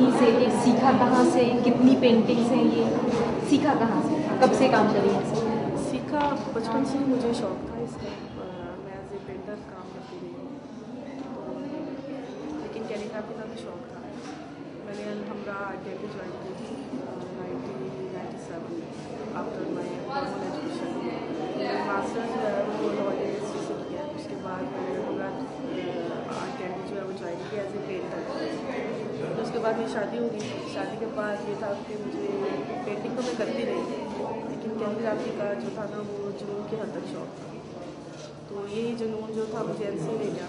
कहीं से, ये सीखा कहाँ से, कितनी पेंटिंग्स हैं, ये सीखा कहाँ से, कब से काम कर रही हैं? सीखा बचपन से ही मुझे शौक़ था इसका। मैं एज ए पेंटर काम करती रही हूँ, लेकिन कैलीग्राफी का भी शौक़ था। मैंने अलहमरा आर्ट गैलरी ज्वाइन की थी 1997 में after my formal education. Masters जो है वो लॉ यूनिवर्सिटी से किया। उसके बाद मैंने अलहमरा आर्ट गैलरी जो है वो ज्वाइन किया एज ए पेंटर। तो उसके बाद मेरी शादी हो गई। शादी के बाद ये था कि मुझे पेंटिंग तो मैं करती रही, लेकिन कैलीग्राफी का जो था ना वो जुनून के हद तक शौक़ था। तो यही जुनून जो था मुझे NC ले गया।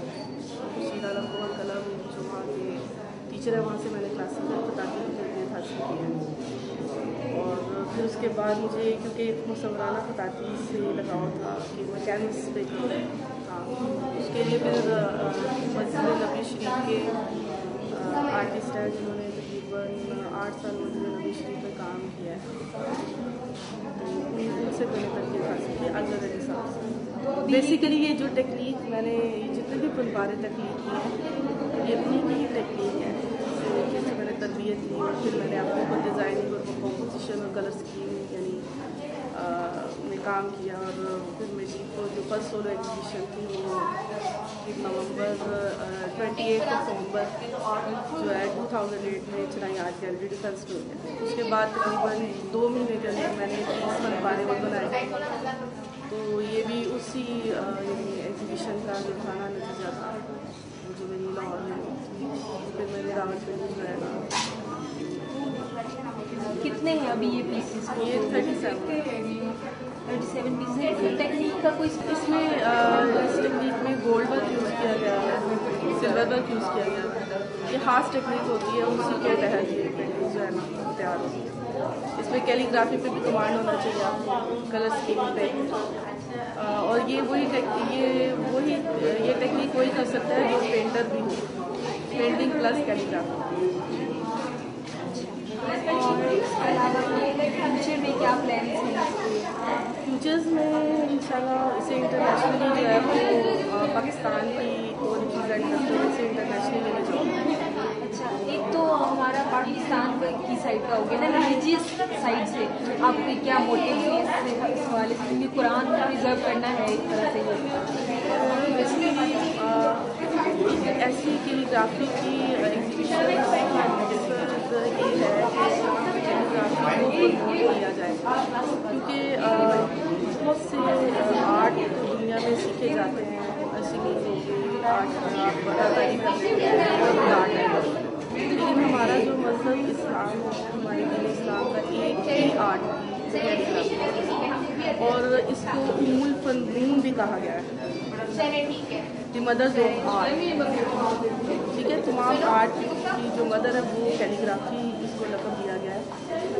शीरा लम्बोल कलम जो वहाँ के टीचर है, वहाँ से मैंने क्लासिकल बताती की तरबियत हासिल की है। और फिर उसके बाद मुझे क्योंकि मुसवराना बताती से लगाव था कि मैं कैनवस पे करूँ काम, उसके लिए फिर मस्जिद नबी शरीफ के आर्टिस्ट हैं जिन्होंने तकरीबन 8 साल मस्जिद नबी शरीफ पे काम किया है। उनसे मैंने तरबियत हासिल की अल्लाह के हिसाब से। बेसिकली ये जो टेक्निक मैंने जितने भी फनपारे तकनीक की है, ये अपनी ही टेक्निक है जैसे मैंने तरबियत ली। और फिर मैंने अपने को डिज़ाइनिंग और कंपोजिशन और कलर स्कीम यानी में काम किया। और फिर मेरी को जो फर्स्ट सोलो एग्जीबिशन थी वो नवंबर 28 नवंबर जो है 2008 में चेन्नई आर्ट गैलरी डिफेंस में हुई। उसके बाद तकरीबन 2 महीने के अंदर मैंने 30 फनपारे और बनाए। तो ये भी उसी एग्जीबिशन का जो पुराना नतीजा था जो मेरी लाहौर में थी। फिर मैंने रावलपिंडी जो है कितने हैं अभी ये पीसेस? ये 37 पीसेस हैं। टेक्निक का कोई इसमें इस टेक्निक में गोल्ड वर्क यूज़ किया गया है, सिल्वर वर्क यूज़ किया गया है। ये खास टेक्निक होती है, उसी के तहत ये पेंटिंग जो है ना तैयार होती है। इसमें कैलीग्राफी पे भी कमांड होना चाहिए आपको, कलर स्कीम पे। और ये टेक्निक वही कर सकता है जो पेंटर भी हो, पेंटिंग प्लस कैलीग्राफी। फ्यूचर में क्या प्लान्स हैं? फ्यूचर्स में इंशाल्लाह इसे इंटरनेशनली जो है वो पाकिस्तान की को रिप्रेजेंट करते हुए इसे इंटरनेशनली लेने जाऊँगी। अच्छा, एक तो हमारा पाकिस्तान की साइड का हो गया ना, रिलीजियस साइड से आपके क्या मोटिव है इस हवाले से, क्योंकि कुरान को प्रिजर्व करना है एक तरह से? बेसिकली ऐसी कैलीग्राफी की एग्जीबिशन ये है कि कैलीग्राफी को किया जाए, क्योंकि बहुत से आर्ट तो दुनिया में सीखे जाते हैं। ऐसी आर्ट अदाकारी करते हैं आर्ट है, लेकिन हमारा जो मज़हब इस्लाम है, हमारे दिन इस्लाम का एक ही आर्ट कैलीग्राफी, और इसको मूल फनून भी कहा गया है, द मदर्स ऑफ आर्ट। ठीक है, तमाम आर्ट की जो मदर है वो कैलीग्राफी, इसको लक़ब दिया गया है।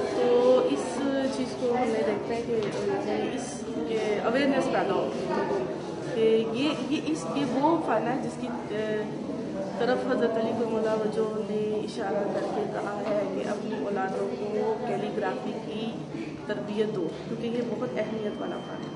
तो इस चीज़ को हमने देखते हैं कि इसके अवेयरनेस पैदा होती है लोगों कि ये वो फ़न है जिसकी तरफ हज़रत अली को ने इशारा करके कहा है कि अपनी औलादों को कैलीग्राफी की तरबियत दो, क्योंकि ये बहुत अहमियत वाला फ़न है।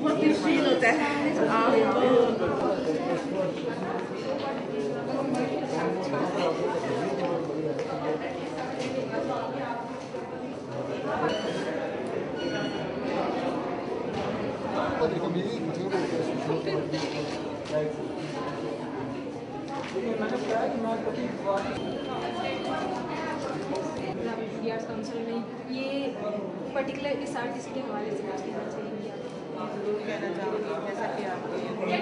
बहुत ही फील होता है काउंसिल में ये पर्टिकुलर इस आर्टिस्ट के हवाले से कुछ कहना चाहिए? ज़रूर कहना चाहूँगी, जैसा कि आपने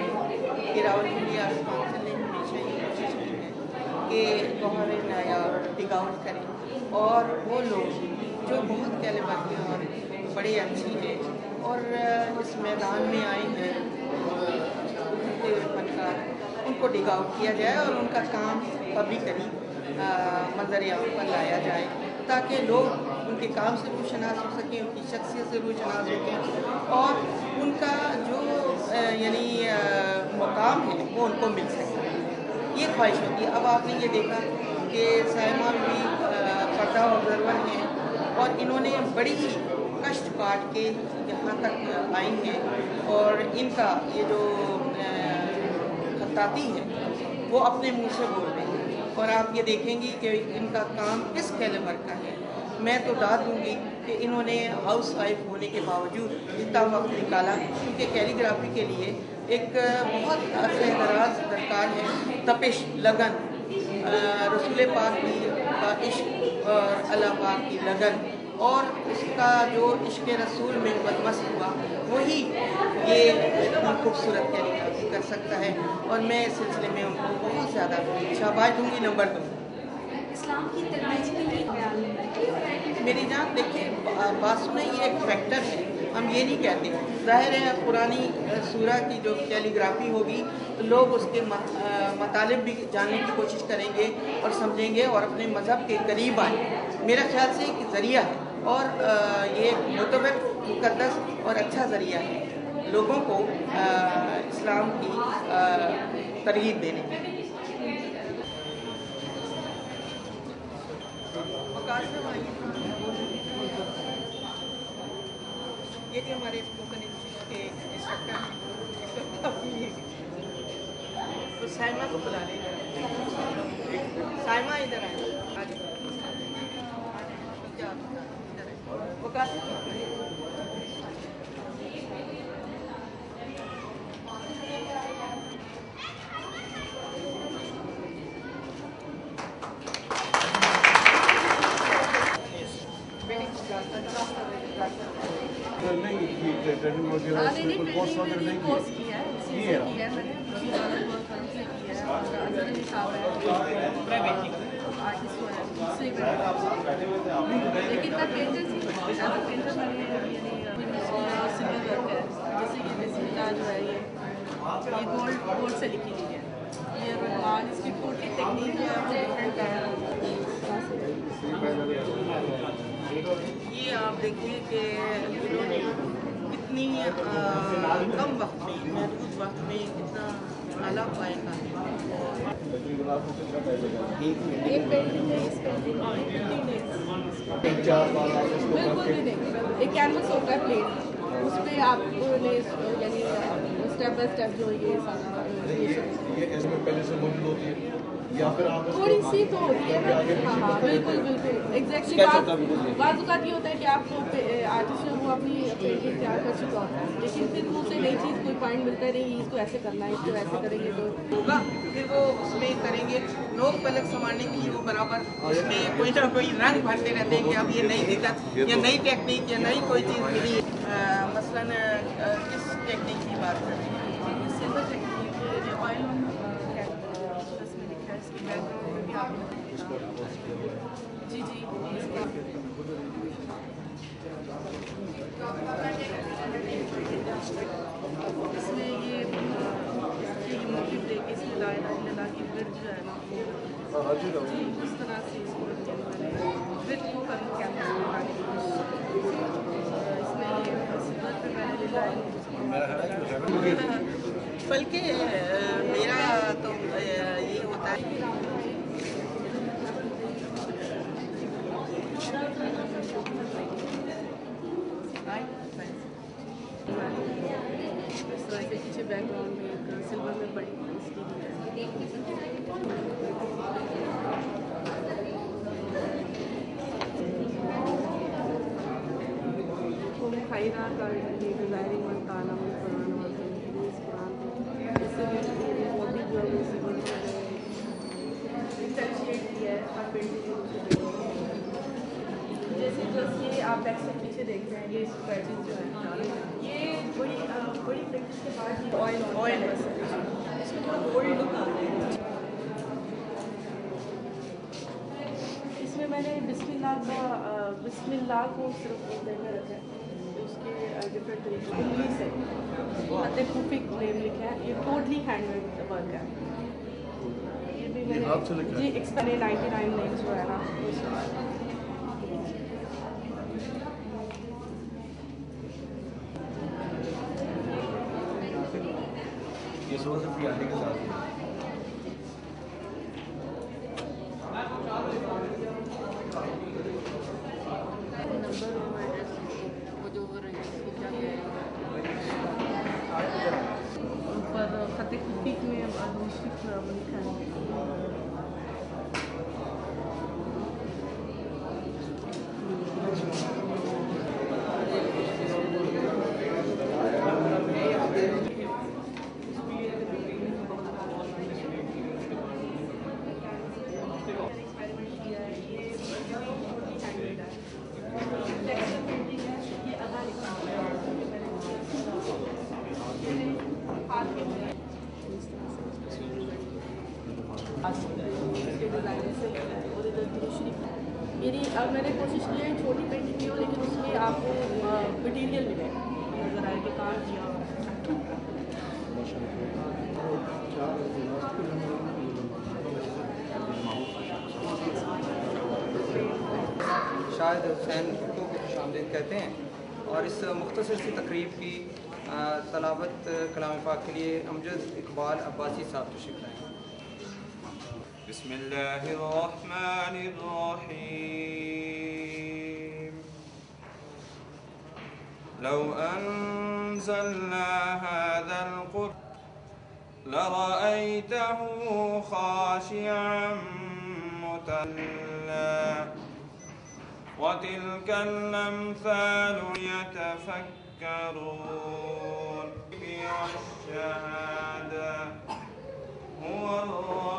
गिरावट के आसमान से हमेशा ये कोशिश की है कि गौहर नायाब टिकावट करें, और वो लोग जो बहुत कैलिबर के और बड़े अच्छी हैं और इस मैदान में आए हैं उभरते हुए फनकार, उनको टिकावट किया जाए और उनका काम पब्लिकली मंजर आम पर लाया जाए, ताकि लोग उनके काम से रूशनास हो सकें, उनकी शख्सियत से रूशनास हो सकें और उनका जो यानी मुकाम है वो उनको मिल सके। ये ख्वाहिश होती है। अब आपने ये देखा कि साइमा भी पर्दा ऑब्जर्वर हैं और इन्होंने बड़ी ही कष्ट काट के यहाँ तक आई हैं और इनका ये जो खत्ताती है वो अपने मुंह से बोल रहे हैं और आप ये देखेंगी कि इनका काम किस कैलिबर का है। मैं तो दाद दूंगी कि इन्होंने हाउस वाइफ होने के बावजूद इतना वक्त निकाला, क्योंकि कैलीग्राफी के लिए एक बहुत अरसे दराज दरकार है, तपिश, लगन, रसूल पाक का इश्क और अल्लाह पाक की लगन और उसका जो इश्क रसूल में बदमस्त हुआ वही ये इतनी खूबसूरत कैलीग्राफी कर सकता है और मैं इस सिलसिले में उनको बहुत ज़्यादा शाबाश दूँगी, नंबर दूँगी। इस्लाम की तरमीज के लिए ख्याल है मेरी जान, देखिए बात सुने, ये एक फैक्टर है, हम ये नहीं कहते। ज़ाहिर है पुरानी सूरा की जो कैलीग्राफी होगी तो लोग उसके मतलब भी जानने की कोशिश करेंगे और समझेंगे और अपने मज़हब के करीब आए। मेरा ख्याल से एक ज़रिया है और ये मुतबर, मुक़द्दस और अच्छा ज़रिया है लोगों को इस्लाम की तरगीब देने की। ये जो हमारे स्पोकन इंग्लिश के इंस्ट्रक्टर हैं तो साइमा को बुला लेंगे। साइमा इधर आए, वो काफी नहीं ये ट्रेनिंग वगैरह इसमें कोई कोर्स वगैरह नहीं किया है लेकिन मैं पेंटर पेंटर मैंने सिल्वर वर्क है, जैसे ये बेसिका जो है ये गोल्ड से लिखी हुई है, ये रुमाल इसकी टोटली टेक्निक है वो डिफरेंट है। ये आप देखिए कि इन्होंने कितनी कम वक्त में, महदूद वक्त में कितना आला पाएगा। एक पेंटिंग है, इस पेंटिंग बिल्कुल भी नहीं, एक कैनवस होता है प्लेन, उस पर आपने यानी स्टेप बाय स्टेप जो ये सारा पहले से मौजूद होती है या फिर आप थोड़ी सी तो होती है। हाँ बिल्कुल बिल्कुल एग्जैक्टली। बाज़ ये होता है कि आपको आर्टिस्ट जो वो अपनी पेंटिंग तैयार कर चुका होता है, लेकिन फिर वो उसे नई चीज़ कोई पॉइंट मिलता है, नहीं इसको ऐसे करना है, इसको ऐसे करेंगे तो होगा, फिर वो उसमें करेंगे। नोक पलक संभालने के लिए वो बराबर उसमें कोई ना कोई रंग भरते रहते हैं कि अब ये नई दिक्कत या नई टेक्निक या नई कोई चीज़ मिली है। मसलन किस टेक्निक की बात करें? Silver technique oil on canvas में लिखा है, इसकी बैकग्राउंड में भी आप जी जी इसमें ये मोटिव देके इसमें लगा की ब्रिज जो है ना जी उस तरह से इसको ब्रिज को कर कैनवस में लगाने की कोशिश। इसमें ये सिल्वर पे मैंने लगाया, बल्कि मेरा तो ये होता है इस तरह से पीछे बैकग्राउंड में एक सिल्वर में बड़ी इसकी खैरा का डिज़ाइनिंग बनताना कुरान इससे वो भी जो है जैसे जस्ट ये आप बैक से पीछे देख रहे हैं, ये स्क्रैचेस जो है ये बड़ी प्रैक्टिस के बाद ऑयल है, इसको थोड़ा गोल्ड लुक आता है। इसमें मैंने बिस्मिल्लाह को सिर्फ देकर रखा है, उसके डिफरेंट तरीके इंग्लिश से फतेहपुफिक नेम लिखा है। ये टोटली हैंडमेड वर्क है। ये भी मैंने जी एक्सपैंड 99 नेम्स जो है ना ये सोच पियाने के साथ ऊपर फतेहपुफिक में लिखा है। मेरी अब मैंने कोशिश की है छोटी पेंटिंग की हो, लेकिन उसमें आपको मटेरियल मिले नजर आए कि काम किया हो। शाहिद हुसैन भुट्टो को खुशामदीद कहते हैं और इस मुख्तसर सी तकरीब की तलावत कलाम पाक के लिए अमजद इकबाल अब्बासी साहब तशरीफ लाए। बिस्मिल्लाहिर्रहमानिर्रहीम लौ अंज़लना हाज़ल क़ुरआन लरअयतहु ख़ाशिअन मुतल्ला वतिल्कल अम्सालु यतफक्करून बिअश्शहादा हुवल्लाह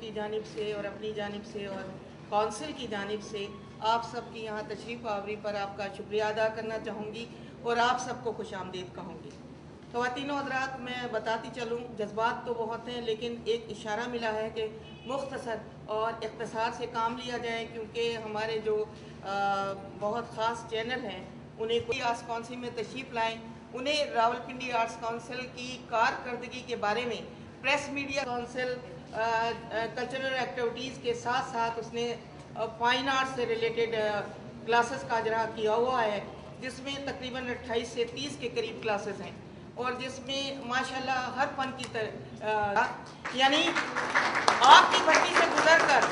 की जानिब से और अपनी जानिब से और कौंसिल की जानिब से आप सबकी यहाँ तशरीफ़ आवरी पर आपका शुक्रिया अदा करना चाहूँगी और आप सबको खुशामदीद कहूँगी। ख़वातीनो हज़रात, मैं बताती चलूँ, जज्बात तो बहुत हैं, लेकिन एक इशारा मिला है कि मुख्तसर और इख्तिसार से काम लिया जाए, क्योंकि हमारे जो बहुत ख़ास चैनल हैं उन्हें कोई आर्ट्स काउंसिल में तशरीफ़ लाएँ, उन्हें रावलपिंडी आर्ट्स काउंसिल की कारकर्दगी के बारे में press media council cultural activities के साथ साथ उसने फाइन आर्ट्स से रिलेटेड क्लासेस का इजरा किया हुआ है, जिसमें तकरीबन 28 से 30 के करीब क्लासेस हैं और जिसमें माशाल्लाह हर फन की यानी आपकी भट्टी से गुजरकर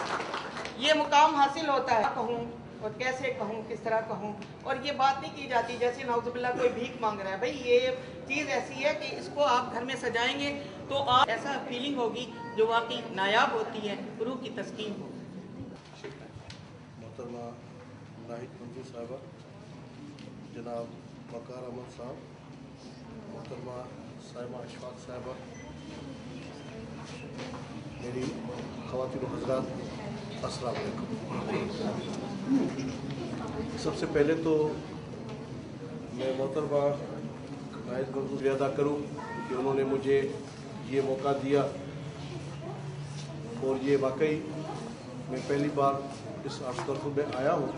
ये मुकाम हासिल होता है। कहूँ और कैसे कहूँ, किस तरह कहूँ, और ये बात नहीं की जाती जैसे नाउज़ुबिल्लाह कोई भीख मांग रहा है। भाई ये चीज़ ऐसी है कि इसको आप घर में सजाएंगे तो आप ऐसा फीलिंग होगी जो वाकई नायाब होती है, रूह की तस्कीन हो। मोहतरमा नाहिद मंजूर साहबा, जनाब वकार अहमद साहब, मोहतरमा साहिबा अशफाक साहबा, मेरी ख़वातीन हज़रात, अस्सलाम वालेकुम। सबसे पहले तो मैं मोहतरमा नाहिद मंजूर अदा करूँ कि उन्होंने मुझे ये मौका दिया और ये वाकई मैं पहली बार इस आर्ट्स सर्कल में आया हूँ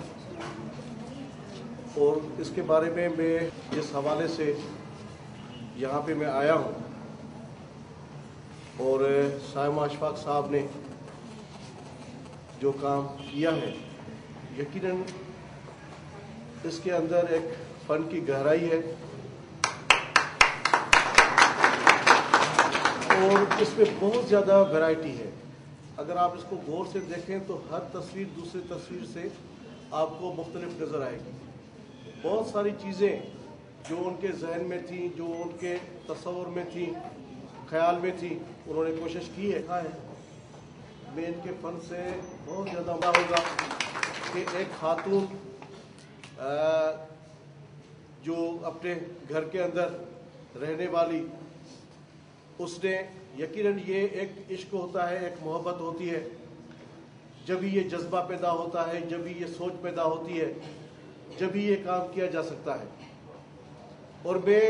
और इसके बारे में मैं जिस हवाले से यहाँ पे मैं आया हूँ और सायमा अशफाक साहब ने जो काम किया है, यकीनन इसके अंदर एक फन की गहराई है और इसमें बहुत ज़्यादा वैरायटी है। अगर आप इसको गौर से देखें तो हर तस्वीर दूसरी तस्वीर से आपको मुख्तलिफ नज़र आएगी। बहुत सारी चीज़ें जो उनके जहन में थी, जो उनके तस्वर में थी, ख्याल में थी, उन्होंने कोशिश की है। मैं इनके फन से बहुत ज़्यादा होगा कि एक खातून जो अपने घर के अंदर रहने वाली, उसने यकीनन ये एक इश्क होता है, एक मोहब्बत होती है, जब भी ये जज्बा पैदा होता है, जब भी ये सोच पैदा होती है, जब भी ये काम किया जा सकता है। और मैं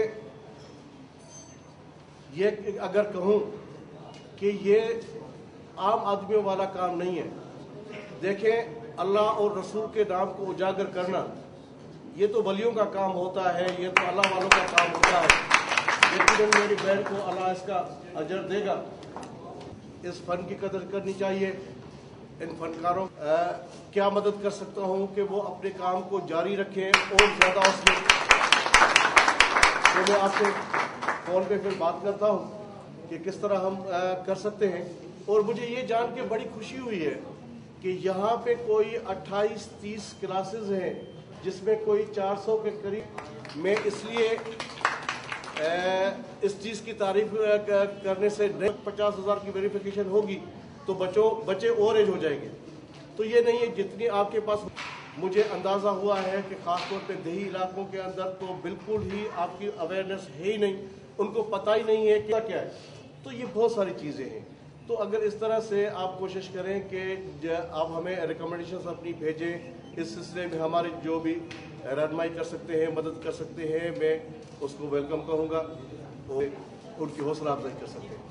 ये अगर कहूँ कि ये आम आदमियों वाला काम नहीं है। देखें, अल्लाह और रसूल के नाम को उजागर करना ये तो वलियों का काम होता है, ये तो अल्लाह वालों का काम होता है। यकीनन मेरी बहन को अल्लाह इसका अजर देगा। इस फन की कदर करनी चाहिए। इन फनकारों क्या मदद कर सकता हूँ कि वो अपने काम को जारी रखें और ज़्यादा उसमें। तो मैं आपसे फ़ोन पे फिर बात करता हूँ कि किस तरह हम कर सकते हैं। और मुझे ये जान के बड़ी खुशी हुई है कि यहाँ पे कोई 28-30 क्लासेस हैं जिसमें कोई 400 के करीब। मैं इसलिए इस चीज़ की तारीफ करने से 50,000 की वेरिफिकेशन होगी तो बच्चे और एज हो जाएंगे। तो ये नहीं है जितनी आपके पास। मुझे अंदाज़ा हुआ है कि ख़ासतौर पे देही इलाकों के अंदर तो बिल्कुल ही आपकी अवेयरनेस है ही नहीं, उनको पता ही नहीं है क्या है। तो ये बहुत सारी चीज़ें हैं। तो अगर इस तरह से आप कोशिश करें कि आप हमें रिकमेंडेशन अपनी भेजें, इस सिलसिले में हमारी जो भी रहनुमाई कर सकते हैं, मदद कर सकते हैं, मैं उसको वेलकम कहूँगा और उनकी हौसला अफजाई कर सकते हैं।